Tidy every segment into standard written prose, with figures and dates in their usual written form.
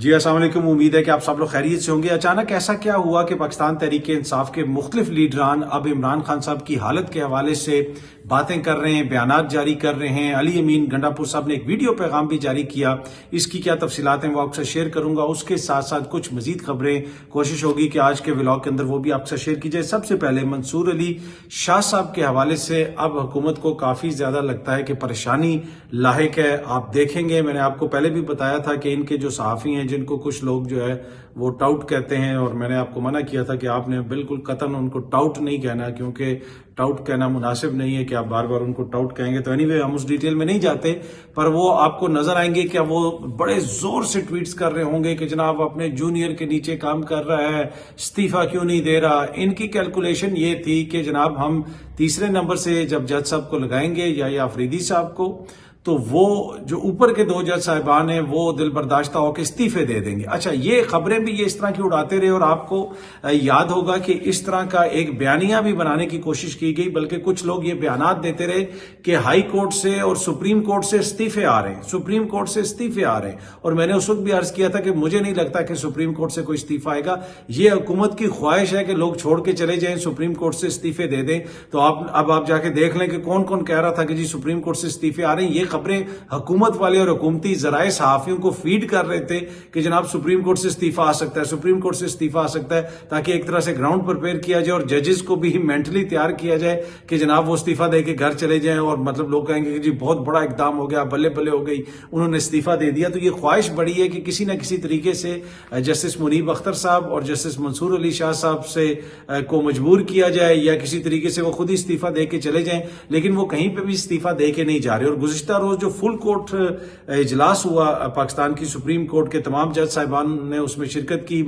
जी अस्सलाम वालेकुम। उम्मीद है कि आप सब लोग खैरियत से होंगे। अचानक ऐसा क्या हुआ कि पाकिस्तान तहरीक इंसाफ के मुख्तलिफ लीडरान अब इमरान खान साहब की हालत के हवाले से बातें कर रहे हैं, बयानात जारी कर रहे हैं। अली अमीन गंडापुर साहब ने एक वीडियो पैगाम भी जारी किया। इसकी क्या तफसीलात हैं वो आपसे शेयर करूंगा। उसके साथ साथ कुछ मजीद खबरें कोशिश होगी कि आज के व्लॉग के अंदर वो भी आपसे शेयर की जाए। सबसे पहले मंसूर अली शाह साहब के हवाले से अब हुकूमत को काफी ज्यादा लगता है कि परेशानी लाहिक है। आप देखेंगे, मैंने आपको पहले भी बताया था कि इनके जो सहाफी हैं, जिनको कुछ लोग जो है वो टाउट कहते हैं, और मैंने आपको मना किया था कि आपने बिल्कुल कतन उनको टाउट नहीं कहना, क्योंकि टाउट कहना मुनासिब नहीं है कि आप बार बार उनको टाउट कहेंगे। तो एनीवे हम उस डिटेल में नहीं जाते, पर वो आपको नजर आएंगे कि वो बड़े जोर से ट्वीट्स कर रहे होंगे कि जनाब अपने जूनियर के नीचे काम कर रहा है, इस्तीफा क्यों नहीं दे रहा। इनकी कैलकुलेशन ये थी कि जनाब हम तीसरे नंबर से जब जज साहब को लगाएंगे या अफरीदी साहब को, तो वो जो ऊपर के दो जज साहिबान हैं वो दिल बर्दाश्ता होकर इस्तीफे दे देंगे। अच्छा, ये खबरें भी ये इस तरह की उड़ाते रहे, और आपको याद होगा कि इस तरह का एक बयानिया भी बनाने की कोशिश की गई, बल्कि कुछ लोग ये बयानात देते रहे कि हाई कोर्ट से और सुप्रीम कोर्ट से इस्तीफे आ रहे हैं, सुप्रीम कोर्ट से इस्तीफे आ रहे हैं। और मैंने उस वक्त भी अर्ज किया था कि मुझे नहीं लगता कि सुप्रीम कोर्ट से कोई इस्तीफा आएगा। ये हुकूमत की ख्वाहिश है कि लोग छोड़ के चले जाएं, सुप्रीम कोर्ट से इस्तीफे दे दें। तो आप जाके देख लें कि कौन कौन कह रहा था कि जी सुप्रीम कोर्ट से इस्तीफे आ रहे हैं। ये खबरें हुकूमत वाले और हुकूमती जराए सहाफियों को फीड कर रहे थे कि जनाब सुप्रीम कोर्ट से इस्तीफा आ सकता है, सुप्रीम कोर्ट से इस्तीफा आ सकता है, ताकि एक तरह से ग्राउंड प्रिपेयर किया जाए और जजेस को भी मेंटली तैयार किया जाए कि जनाब वो इस्तीफा देके घर चले जाएं, और मतलब लोग कहेंगे कि जी बहुत बड़ा इकदाम हो गया, बल्ले बल्ले हो गई, उन्होंने इस्तीफा दे दिया। तो ये ख्वाहिश बड़ी है कि किसी न किसी तरीके से जस्टिस मुनीब अख्तर साहब और जस्टिस मंसूर अली शाह साहब से को मजबूर किया जाए, या किसी तरीके से वो खुद ही इस्तीफा दे के चले जाएं। लेकिन वो कहीं पर भी इस्तीफा दे के नहीं जा रहे। और गुज़िश्ता रोज जो फुल कोर्ट इजलास हुआ पाकिस्तान की सुप्रीम कोर्ट के तमाम जज साहिबान ने उसमें शिरकत की।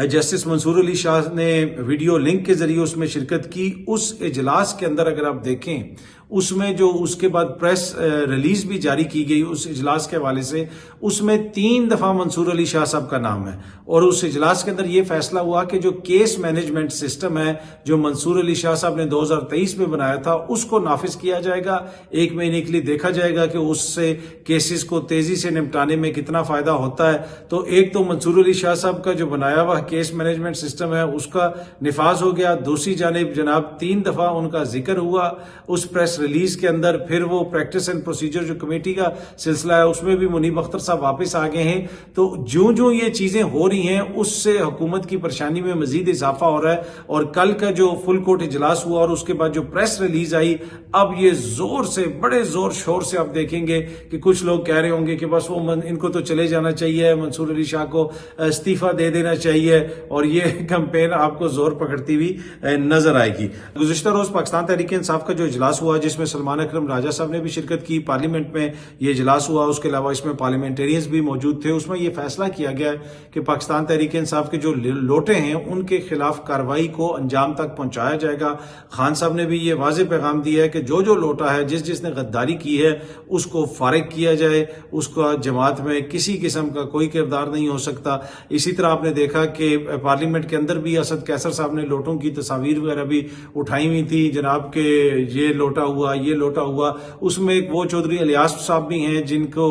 जस्टिस मंसूर अली शाह ने वीडियो लिंक के जरिए उसमें शिरकत की। उस इजलास के अंदर अगर आप देखें, उसमें जो उसके बाद प्रेस रिलीज भी जारी की गई उस इजलास के हवाले से, उसमें 3 दफा मंसूर अली शाह साहब का नाम है। और उस इजलास के अंदर यह फैसला हुआ कि जो केस मैनेजमेंट सिस्टम है जो मंसूर अली शाह साहब ने 2023 में बनाया था, उसको नाफिज किया जाएगा। 1 महीने के लिए देखा जाएगा कि उससे केसेस को तेजी से निपटाने में कितना फायदा होता है। तो एक तो मंसूर अली शाह साहब का जो बनाया हुआ केस मैनेजमेंट सिस्टम है उसका निफाज हो गया। दूसरी जानिब जनाब 3 दफा उनका जिक्र हुआ उस प्रेस रिलीज के अंदर। फिर वो प्रैक्टिस एंड प्रोसीजर जो कमेटी का सिलसिला है उसमें भी मुनीब अख्तर साहब वापस आ गए हैं। तो जो जो ये चीजें हो रही हैं उससे हुकूमत की परेशानी में मजीद इजाफा हो रहा है। और कल का जो फुल कोर्ट इजलास हुआ और उसके बाद जो प्रेस रिलीज आई, अब ये जोर से, बड़े जोर शोर से आप देखेंगे कि कुछ लोग कह रहे होंगे कि बस वो इनको तो चले जाना चाहिए, मंसूर अली शाह को इस्तीफा दे देना चाहिए, और ये कैंपेन आपको जोर पकड़ती हुई नजर आएगी। गुज़िश्ता रोज पाकिस्तान तहरीक इंसाफ का जो इजलास हुआ, जिसमें सलमान अकरम राजा साहब ने भी शिरकत की, पार्लियामेंट में ये इजलास हुआ, उसके अलावा इसमें पार्लियामेंटेरियंस भी मौजूद थे। उसमें यह फैसला किया गया कि पाकिस्तान तहरीक इंसाफ के जो लोटे हैं उनके खिलाफ कार्रवाई को अंजाम तक पहुंचाया जाएगा। खान साहब ने भी ये वाज़े पैगाम दिया है कि जो जो लोटा है, जिसने गद्दारी की है, उसको फारिग किया जाए, उसका जमात में किसी किस्म का कोई किरदार नहीं हो सकता। इसी तरह आपने देखा कि पार्लियामेंट के अंदर भी असद कैसर साहब ने लोटों की तस्वीर वगैरह भी उठाई हुई थी, जनाब के ये लोटा हुआ, ये लोटा हुआ। उसमें एक वो चौधरी इलियास साहब भी हैं जिनको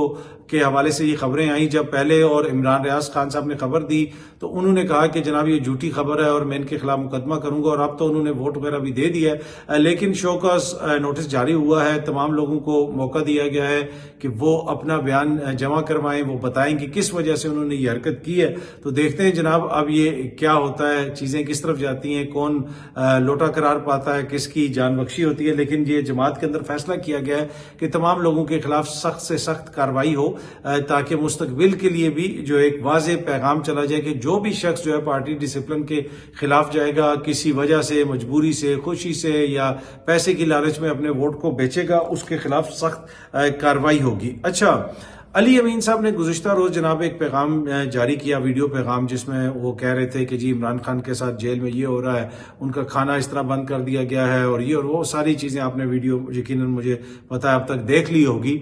के हवाले से ये खबरें आई। जब पहले और इमरान रियाज खान साहब ने खबर दी तो उन्होंने कहा कि जनाब ये झूठी खबर है और मैं इनके खिलाफ मुकदमा करूंगा, और अब तो उन्होंने वोट वगैरह भी दे दिया है। लेकिन शो का नोटिस जारी हुआ है, तमाम लोगों को मौका दिया गया है कि वो अपना बयान जमा करवाएं, वो बताएं कि किस वजह से उन्होंने ये हरकत की है। तो देखते हैं जनाब अब ये क्या होता है, चीजें किस तरफ जाती हैं, कौन लोटा करार पाता है, किसकी जान बख्शी होती है। लेकिन ये जमात के अंदर फैसला किया गया है कि तमाम लोगों के खिलाफ सख्त से सख्त कार्रवाई हो, ताकि मुस्तकबिल के लिए भी जो एक वाज़े पैगाम चला जाए कि जो भी शख्स जो है पार्टी डिसिप्लिन के खिलाफ जाएगा, किसी वजह से, मजबूरी से, खुशी से या पैसे की लालच में अपने वोट को बेचेगा, उसके खिलाफ सख्त कार्रवाई होगी। अच्छा, अली अमीन साहब ने गुज़िश्ता रोज जनाब एक पैगाम जारी किया, वीडियो पैगाम, जिसमें वो कह रहे थे कि जी इमरान खान के साथ जेल में ये हो रहा है, उनका खाना इस तरह बंद कर दिया गया है, और ये और वो सारी चीजें आपने वीडियो यकीनन मुझे पता है अब तक देख ली होगी।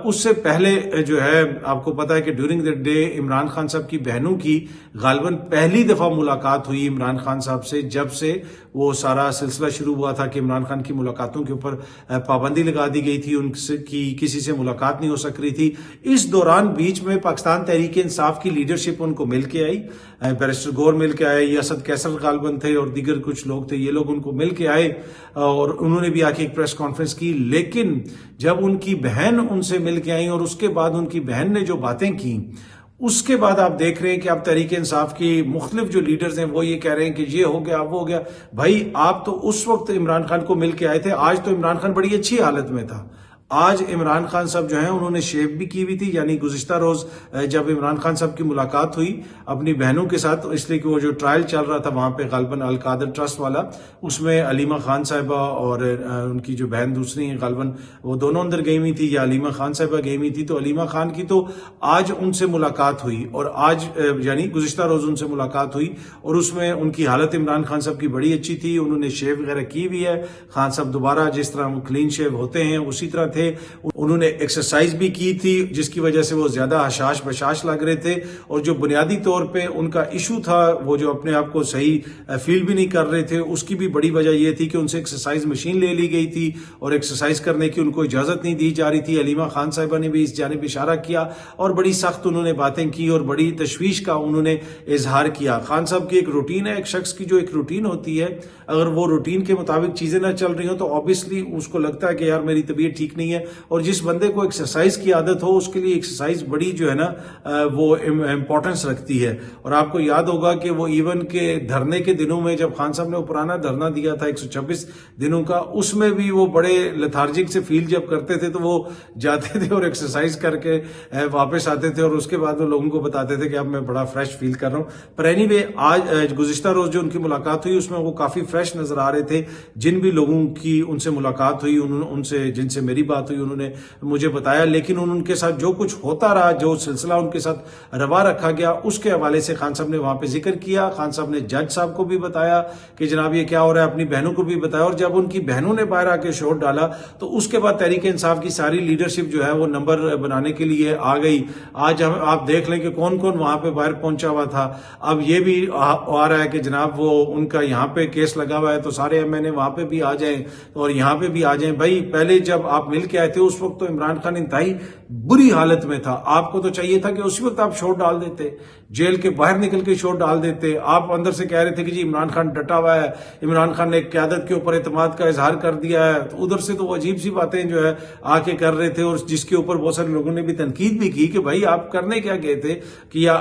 उससे पहले जो है आपको पता है कि during the day Imran Khan साहब की बहनों की गालिबन पहली दफा मुलाकात हुई इमरान खान साहब से, जब से वो सारा सिलसिला शुरू हुआ था कि इमरान खान की मुलाकातों के ऊपर पाबंदी लगा दी गई थी, उनकी किसी से मुलाकात नहीं हो सक रही थी। इस दौरान बीच में पाकिस्तान तहरीक इंसाफ की लीडरशिप उनको मिल के आई, बैरिस्टर गौर मिल के आए, असद कैसर गालबन थे और दीगर कुछ लोग थे, ये लोग उनको मिल के आए और उन्होंने भी आके एक प्रेस कॉन्फ्रेंस की। लेकिन जब उनकी बहन उनसे मिल के आई और उसके बाद उनकी बहन ने जो बातें की, उसके बाद आप देख रहे हैं कि अब तहरीक इंसाफ की मुख्तलिफ जो लीडर्स हैं वो ये कह रहे हैं कि ये हो गया वो हो गया। भाई आप तो उस वक्त इमरान खान को मिल के आए थे, आज तो इमरान खान बड़ी अच्छी हालत में था। आज इमरान खान साहब जो हैं उन्होंने शेव भी की हुई थी, यानी गुज़िश्ता रोज जब इमरान खान साहब की मुलाकात हुई अपनी बहनों के साथ, इसलिए कि वो जो ट्रायल चल रहा था वहां पे गालबन अल कादर ट्रस्ट वाला, उसमें अलीमा खान साहिबा और उनकी जो बहन दूसरी है गालबन, वो दोनों अंदर गई हुई थी या अलीमा खान साहिबा गई हुई थी। तो अलीमा खान की तो आज उनसे मुलाकात हुई और आज यानी गुज़िश्ता रोज उनसे मुलाकात हुई और उसमें उनकी हालत इमरान खान साहब की बड़ी अच्छी थी, उन्होंने शेव वगैरह की हुई है। खान साहब दोबारा जिस तरह क्लीन शेव होते हैं उसी तरह थे, उन्होंने एक्सरसाइज भी की थी जिसकी वजह से वो ज्यादा हशाश बशाश लग रहे थे। और जो बुनियादी तौर पे उनका इशू था, वो जो अपने आप को सही फील भी नहीं कर रहे थे, उसकी भी बड़ी वजह यह थी कि उनसे एक्सरसाइज मशीन ले ली गई थी और एक्सरसाइज करने की उनको इजाजत नहीं दी जा रही थी। अलीमा खान साहिबा ने भी इस जानिब इशारा किया और बड़ी सख्त उन्होंने बातें की और बड़ी तशवीश का उन्होंने इजहार किया। खान साहब की एक रूटीन है, एक शख्स की जो एक रूटीन होती है, अगर वो रूटीन के मुताबिक चीजें ना चल रही हो तो ऑब्वियसली उसको लगता है कि यार मेरी तबीयत ठीक नहीं है। और जिस बंदे को एक्सरसाइज की आदत हो उसके लिए एक्सरसाइज बड़ी जो है ना वो इंपॉर्टेंस रखती है। और आपको याद होगा कि वो इवन के धरने के दिनों में जब खान साहब ने वो पुराना धरना दिया था 126 दिनों का, उसमें भी वो बड़े लेथार्जिक से फील जब करते थे तो वो जाते थे और एक्सरसाइज करके वापस आते थे और उसके बाद वो लोगों को बताते थे कि अब मैं बड़ा फ्रेश फील कर रहा हूँ। पर एनीवे आज गुज़िश्ता रोज जो उनकी मुलाकात हुई उसमें वो काफी फ्रेश नजर आ रहे थे। जिन भी लोगों की उनसे मुलाकात हुई, उनसे जिनसे मेरी बात हुई, उन्होंने मुझे बताया। लेकिन उनके साथ जो कुछ होता रहा, जो सिलसिला उनके साथ रवा रखा गया, उसके हवाले से खान साहब ने वहां पे जिक्र किया। खान साहब ने जज साहब को भी बताया कि जनाब ये क्या हो रहा है, अपनी बहनों को भी बताया। और जब उनकी बहनों ने बाहर आके शोर डाला तो उसके बाद तहरीक इंसाफ की सारी लीडरशिप जो है वो नंबर बनाने के लिए आ गई। आज हम आप देख लें कि कौन कौन वहां पे बाहर पहुंचा हुआ था। अब ये भी आ रहा है कि जनाब वो उनका यहाँ पे केस लगा हुआ है तो सारे एमएनए वहां पे भी आ जाएं और यहाँ पे भी आ जाएं। भाई पहले जब आप मिल के आए थे उस वक्त तो इमरान खान इंतहाई बुरी हालत में था, आपको तो चाहिए था कि उसी वक्त आप शोर डाल देते, जेल के बाहर निकल के शोर डाल देते। आप अंदर से कह रहे थे कि जी इमरान खान डटा हुआ है, इमरान खान ने क्यादत के ऊपर एतमाद का इजहार कर दिया है। तो उधर से तो वो अजीब सी बातें जो है आके कर रहे थे और जिसके ऊपर बहुत सारे लोगों ने भी तनकीद भी की कि भाई आप करने क्या गए थे, कि या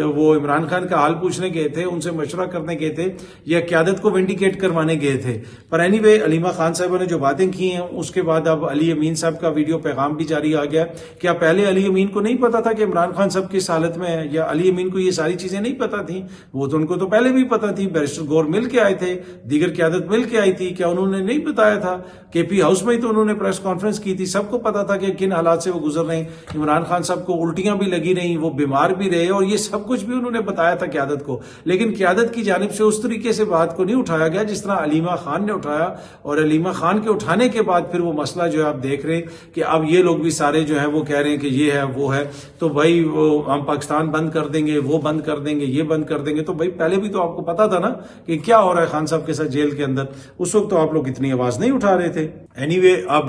वो इमरान खान का हाल पूछने गए थे, उनसे मशवरा करने गए थे, या क्यादत को विंडिकेट करवाने गए थे। पर एनीवे अलीमा खान साहब ने जो बातें की हैं उसके बाद अब अली अमीन साहब का वीडियो पैगाम भी जारी आ गया। क्या पहले अली अमीन को नहीं पता था कि इमरान खान साहब किस हालत में है, या अली अमीन को ये सारी चीजें नहीं पता थी? वो तो उनको तो पहले भी पता थी, बैरिस्टर गौर मिल के आए थे, दीगर क्यादत मिल के आई थी, क्या उन्होंने नहीं बताया था? केपी हाउस में ही तो उन्होंने प्रेस कॉन्फ्रेंस की थी, सबको पता था कि किन हालात से वो गुजर रहे हैं। इमरान खान साहब को उल्टियां भी लगी रही, वो बीमार भी रहे और ये सब कुछ भी उन्होंने बताया था क्यादत को। लेकिन क्यादत की जानिब से उस तरीके से बात को नहीं उठाया गया जिस तरह अलीमा खान ने उठाया। और अलीमा खान के उठाने के बाद फिर वो मसला जो है आप देख रहे हैं कि अब ये लोग भी सारे जो है वो कह रहे हैं कि ये है वो है, तो भाई वो हम पाकिस्तान बंद कर देंगे, वो बंद कर देंगे, ये बंद कर देंगे। तो भाई पहले भी तो आपको पता था ना कि क्या हो रहा है खान साहब के साथ जेल के अंदर, उस वक्त तो आप लोग इतनी आवाज नहीं उठा रहे थे। एनीवे अब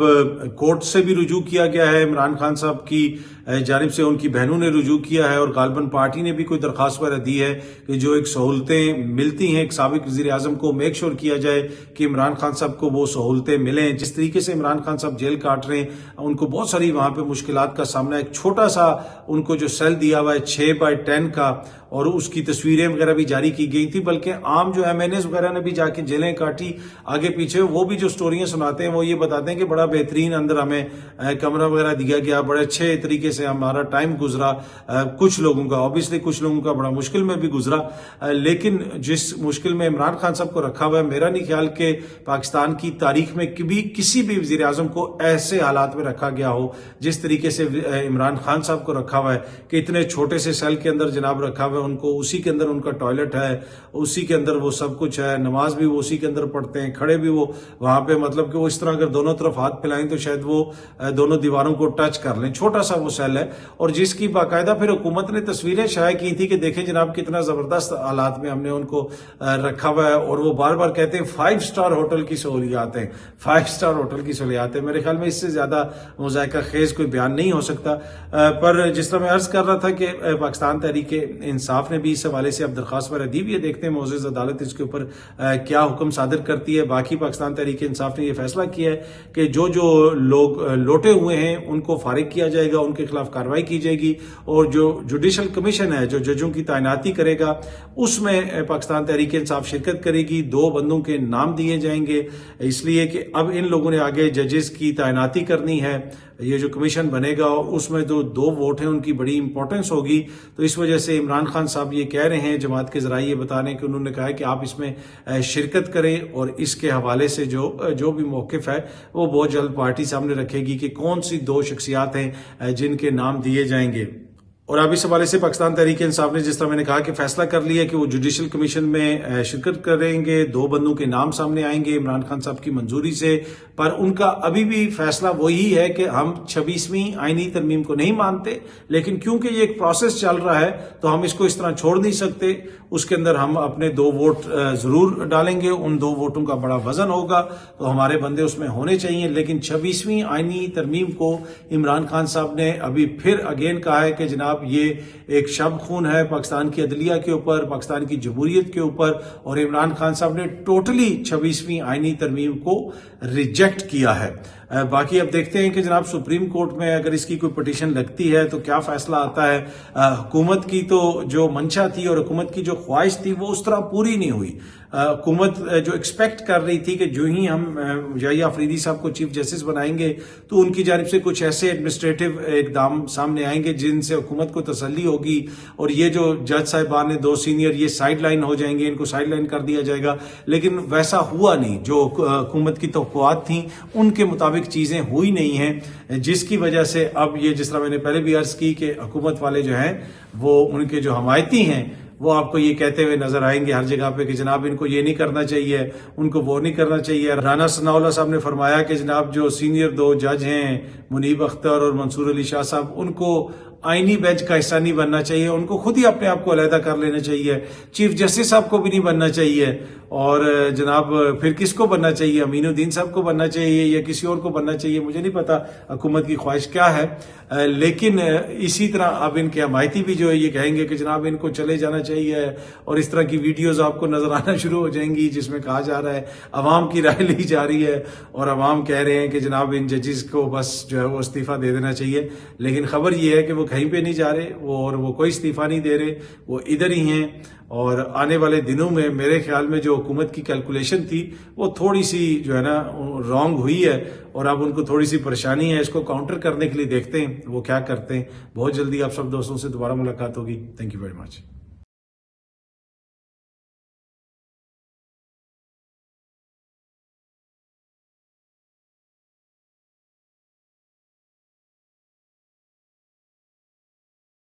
कोर्ट से भी रुजू किया गया है, इमरान खान साहब की जानिब से उनकी बहनों ने रुजू किया है और गालबन पार्टी ने भी कोई दरखास्त वगैरह दी है कि जो एक सहूलतें मिलती हैं एक साबिक वज़ीर आज़म को, मेक श्योर किया जाए कि इमरान खान साहब को वो सहूलतें मिलें। जिस तरीके से इमरान खान साहब जेल काट रहे हैं, उनको बहुत सारी वहां पे मुश्किलात का सामना। एक छोटा सा उनको जो सेल दिया हुआ है 6x10 का, और उसकी तस्वीरें वगैरह भी जारी की गई थी, बल्कि आम जो एमएनएस वगैरह ने भी जाके जेलें काटी आगे पीछे। वो भी जो स्टोरियां सुनाते हैं वो ये बताते हैं कि बड़ा बेहतरीन अंदर हमें कमरा वगैरह दिया गया, बड़े अच्छे तरीके से हमारा टाइम गुजरा। कुछ लोगों का ऑब्वियसली कुछ लोगों का बड़ा मुश्किल में भी गुजरा, लेकिन जिस मुश्किल में इमरान खान साहब को रखा हुआ है, मेरा नहीं ख्याल कि पाकिस्तान की तारीख में कभी किसी भी वज़ीर आज़म को ऐसे हालात में रखा गया हो जिस तरीके से इमरान खान साहब को रखा हुआ है, कि इतने छोटे से सेल के अंदर जनाब रखा हुआ है उनको, उसी के अंदर उनका टॉयलेट है, उसी के अंदर वो सब कुछ है, नमाज भी वो उसी के अंदर पढ़ते हैं, खड़े भी वो वहां पे, मतलब कि वो इस तरह अगर दोनों तरफ हाथ फैलाएं तो शायद वो दोनों दीवारों को टच कर लें। छोटा सा वो सेल है और जिसकी बाकायदा फिर हुकूमत ने तस्वीरें शाया की थी कि देखें जनाब कितना जबरदस्त हालात में हमने उनको रखा हुआ है। और वो बार बार कहते हैं 5 स्टार होटल की सहूलियात है, 5 स्टार होटल की सहूलियात है। मेरे ख्याल में इससे ज्यादा मुज़ायका खेज कोई बयान नहीं हो सकता। पर जिस तरह मैं अर्ज कर रहा था कि पाकिस्तान तहरीक इंसाफ ने भी इस हवाले से अब दरखास्त पर दी हुई है, देखते हैं मोअज़्ज़ज़ अदालत इसके ऊपर क्या हुक्म सादर करती है। बाकी पाकिस्तान तहरीक इंसाफ ने यह फैसला किया है कि जो जो लोग लोटे हुए हैं उनको फारिग किया जाएगा, उनके खिलाफ कार्रवाई की जाएगी और जो जुडिशल कमीशन है जो जजों की तैनाती करेगा उसमें पाकिस्तान तहरीक इंसाफ शिरकत करेगी। 2 बंदों के नाम दिए जाएंगे इसलिए कि अब इन लोगों ने आगे जजेस की तैनाती करनी है। ये जो कमीशन बनेगा उसमें तो 2 वोट हैं, उनकी बड़ी इंपॉर्टेंस होगी। तो इस वजह से इमरान खान साहब ये कह रहे हैं जमात के जराए ये बताने कि उन्होंने कहा है कि आप इसमें शिरकत करें और इसके हवाले से जो भी मौकिफ है वो बहुत जल्द पार्टी सामने रखेगी कि कौन सी 2 शख्सियात हैं जिनके नाम दिए जाएंगे। और अब इस हवाले से पाकिस्तान तहरीक इंसाफ ने जिस तरह मैंने कहा कि फैसला कर लिया कि वो जुडिशल कमीशन में शिरकत करेंगे, 2 बंदों के नाम सामने आएंगे इमरान खान साहब की मंजूरी से। पर उनका अभी भी फैसला वही है कि हम 26वीं आईनी तरमीम को नहीं मानते, लेकिन क्योंकि ये एक प्रोसेस चल रहा है तो हम इसको इस तरह छोड़ नहीं सकते। उसके अंदर हम अपने 2 वोट जरूर डालेंगे, उन 2 वोटों का बड़ा वजन होगा तो हमारे बंदे उसमें होने चाहिए। लेकिन 26वीं आईनी तरमीम को इमरान खान साहब ने अभी फिर अगेन कहा है कि जनाब ये एक शब खून है पाकिस्तान की अदलिया के ऊपर, पाकिस्तान की जमहूरियत के ऊपर। और इमरान खान साहब ने टोटली 26वीं आईनी तरमीम को रिजेक्ट किया है। बाकी अब देखते हैं कि जनाब सुप्रीम कोर्ट में अगर इसकी कोई पिटीशन लगती है तो क्या फैसला आता है। हुकूमत की तो जो मंशा थी और हुकूमत की जो ख्वाहिश थी वो उस तरह पूरी नहीं हुई। हुकूमत जो एक्सपेक्ट कर रही थी कि जो ही हम याहिया अफरीदी साहब को चीफ जस्टिस बनाएंगे तो उनकी जानिब से कुछ ऐसे एडमिनिस्ट्रेटिव इकदाम सामने आएंगे जिनसे हुकूमत को तसल्ली होगी और ये जो जज साहिबान ने 2 सीनियर ये साइड लाइन हो जाएंगे, इनको साइड लाइन कर दिया जाएगा। लेकिन वैसा हुआ नहीं, जो हुकूमत की तवक्कुआत थी उनके मुताबिक चीजें हुई नहीं है, जिसकी वजह से अब ये जिस तरह मैंने पहले भी अर्ज की कि हुकूमत वाले जो हैं वो उनके जो हमायती हैं वो आपको ये कहते हुए नजर आएंगे हर जगह पे कि जनाब इनको ये नहीं करना चाहिए, उनको वो नहीं करना चाहिए। राना सनाउल्लाह साहब ने फरमाया कि जनाब जो सीनियर 2 जज हैं मुनीब अख्तर और मंसूर अली शाह साहब उनको आईनी बेंच का हिस्सा नहीं बनना चाहिए, उनको खुद ही अपने आप को अलहदा कर लेना चाहिए। चीफ जस्टिस साहब को भी नहीं बनना चाहिए और जनाब फिर किसको बनना चाहिए, अमीनुद्दीन साहब को बनना चाहिए या किसी और को बनना चाहिए, मुझे नहीं पता हुकूमत की ख्वाहिश क्या है। लेकिन इसी तरह अब इनके हमायती भी जो है ये कहेंगे कि जनाब इनको चले जाना चाहिए और इस तरह की वीडियोस आपको नजर आना शुरू हो जाएंगी जिसमें कहा जा रहा है अवाम की राय ली जा रही है और अवाम कह रहे हैं कि जनाब इन जजेस को बस जो है वो इस्तीफा दे देना चाहिए। लेकिन खबर ये है कि वो कहीं पे नहीं जा रहे वो कोई इस्तीफा नहीं दे रहे, वो इधर ही हैं। और आने वाले दिनों में मेरे ख्याल में जो हुकूमत की कैलकुलेशन थी वो थोड़ी सी जो है ना रॉन्ग हुई है और अब उनको थोड़ी सी परेशानी है। इसको काउंटर करने के लिए देखते हैं वो क्या करते हैं। बहुत जल्दी आप सब दोस्तों से दोबारा मुलाकात होगी। Thank you very much.